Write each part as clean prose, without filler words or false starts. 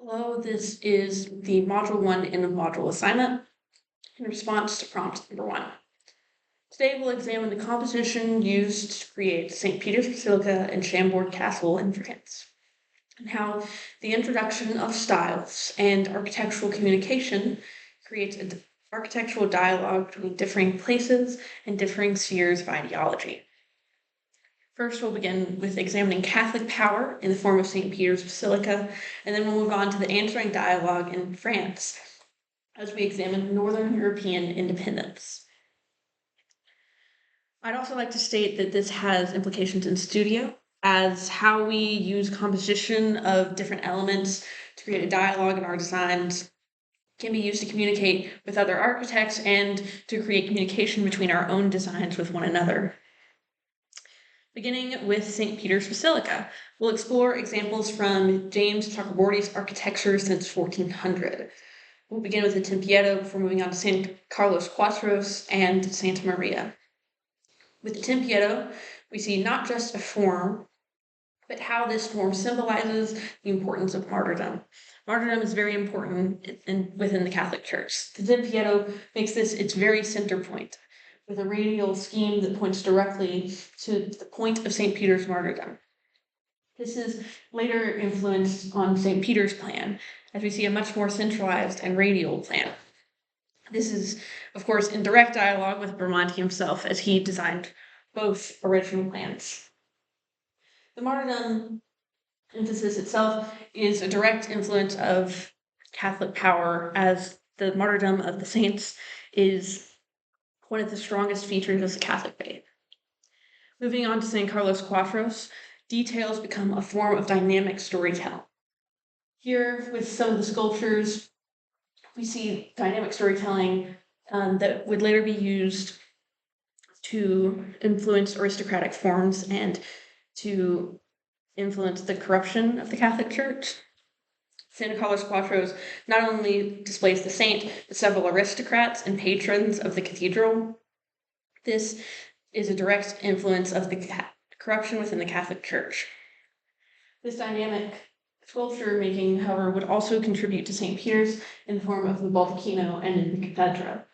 Hello, this is the Module 1 in a module assignment in response to prompt number 1. Today we'll examine the composition used to create St. Peter's Basilica and Chambord Castle in France, and how the introduction of styles and architectural communication creates an architectural dialogue between differing places and differing spheres of ideology. First, we'll begin with examining Catholic power in the form of St. Peter's Basilica, and then we'll move on to the answering dialogue in France as we examine Northern European independence. I'd also like to state that this has implications in studio, as how we use composition of different elements to create a dialogue in our designs can be used to communicate with other architects and to create communication between our own designs with one another. Beginning with St. Peter's Basilica, we'll explore examples from James Chakraborty's architecture since 1400. We'll begin with the Tempietto before moving on to San Carlos Quatros and Santa Maria. With the Tempietto, we see not just a form, but how this form symbolizes the importance of martyrdom. Martyrdom is very important within the Catholic Church. The Tempietto makes this its very center point, with a radial scheme that points directly to the point of St. Peter's martyrdom. This is later influenced on St. Peter's plan, as we see a much more centralized and radial plan. This is, of course, in direct dialogue with Bramante himself, as he designed both original plans. The martyrdom emphasis itself is a direct influence of Catholic power, as the martyrdom of the saints is one of the strongest features of the Catholic faith. Moving on to San Carlos Quatros, details become a form of dynamic storytelling. Here, with some of the sculptures, we see dynamic storytelling that would later be used to influence aristocratic forms and to influence the corruption of the Catholic Church. San Carlos Quatros not only displays the saint, but several aristocrats and patrons of the cathedral. This is a direct influence of the corruption within the Catholic Church. This dynamic sculpture making, however, would also contribute to St. Peter's in the form of the baldacchino and in the cathedra.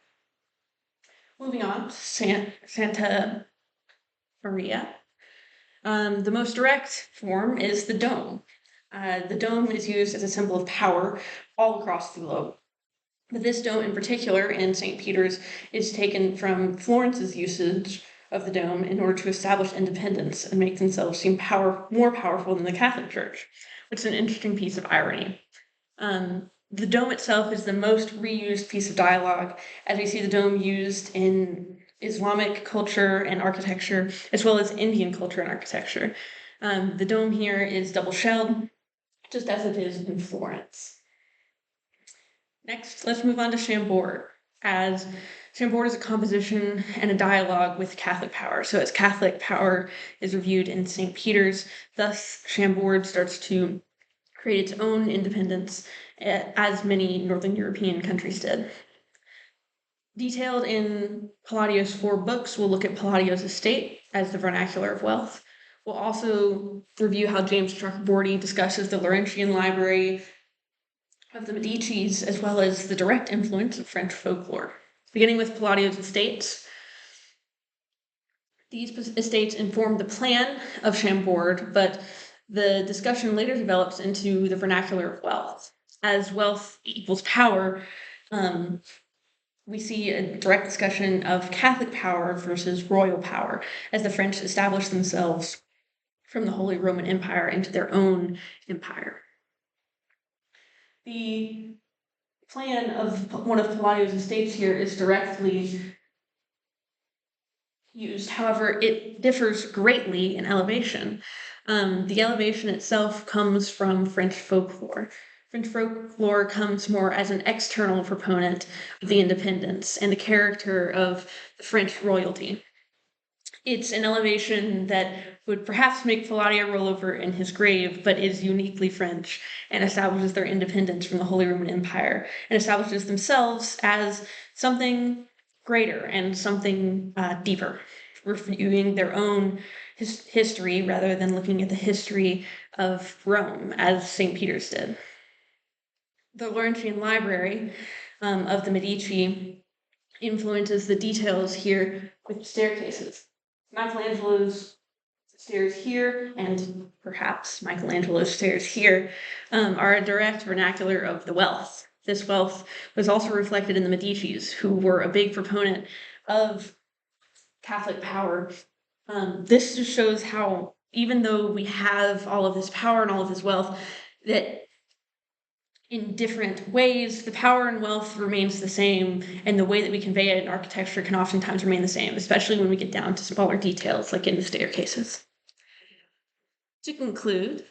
Moving on to Santa Maria. The most direct form is the dome. The dome is used as a symbol of power all across the globe. But this dome in particular in St. Peter's is taken from Florence's usage of the dome in order to establish independence and make themselves seem more powerful than the Catholic Church, which is an interesting piece of irony. The dome itself is the most reused piece of dialogue, as we see the dome used in Islamic culture and architecture, as well as Indian culture and architecture. The dome here is double-shelled, just as it is in Florence. Next, let's move on to Chambord, as Chambord is a composition and a dialogue with Catholic power. So as Catholic power is reviewed in St. Peter's, thus Chambord starts to create its own independence, as many Northern European countries did. Detailed in Palladio's 4 books, we'll look at Palladio's estate as the vernacular of wealth. We'll also review how James Chakraborty discusses the Laurentian library of the Medicis, as well as the direct influence of French folklore. Beginning with Palladio's estates, these estates inform the plan of Chambord, but the discussion later develops into the vernacular of wealth. As wealth equals power, we see a direct discussion of Catholic power versus royal power, as the French establish themselves from the Holy Roman Empire into their own empire. The plan of one of Palladio's estates here is directly used. However, it differs greatly in elevation. The elevation itself comes from French folklore. French folklore comes more as an external proponent of the independence and the character of the French royalty. It's an elevation that would perhaps make Palladio roll over in his grave, but is uniquely French and establishes their independence from the Holy Roman Empire and establishes themselves as something greater and something deeper, reviewing their own history rather than looking at the history of Rome as St. Peter's did. The Laurentian Library of the Medici influences the details here with staircases. Michelangelo's stairs here, and perhaps Michelangelo's stairs here, are a direct vernacular of the wealth. This wealth was also reflected in the Medicis, who were a big proponent of Catholic power. This just shows how, even though we have all of this power and all of this wealth, that in different ways, the power and wealth remains the same, and the way that we convey it in architecture can oftentimes remain the same, especially when we get down to smaller details, like in the staircases. To conclude,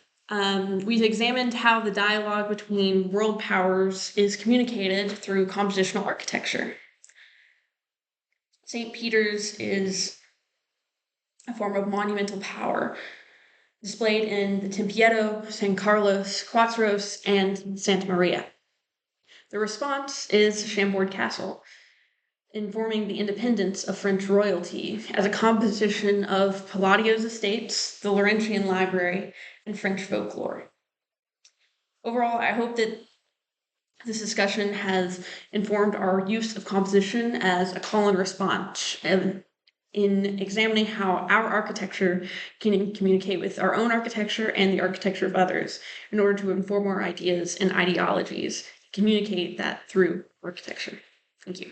we've examined how the dialogue between world powers is communicated through compositional architecture. St. Peter's is a form of monumental power displayed in the Tempietto, San Carlos, Quatros, and Santa Maria. The response is Chambord Castle, informing the independence of French royalty as a composition of Palladio's estates, the Laurentian Library, and French folklore. Overall, I hope that this discussion has informed our use of composition as a call and response in examining how our architecture can communicate with our own architecture and the architecture of others in order to inform our ideas and ideologies, communicate that through architecture. Thank you.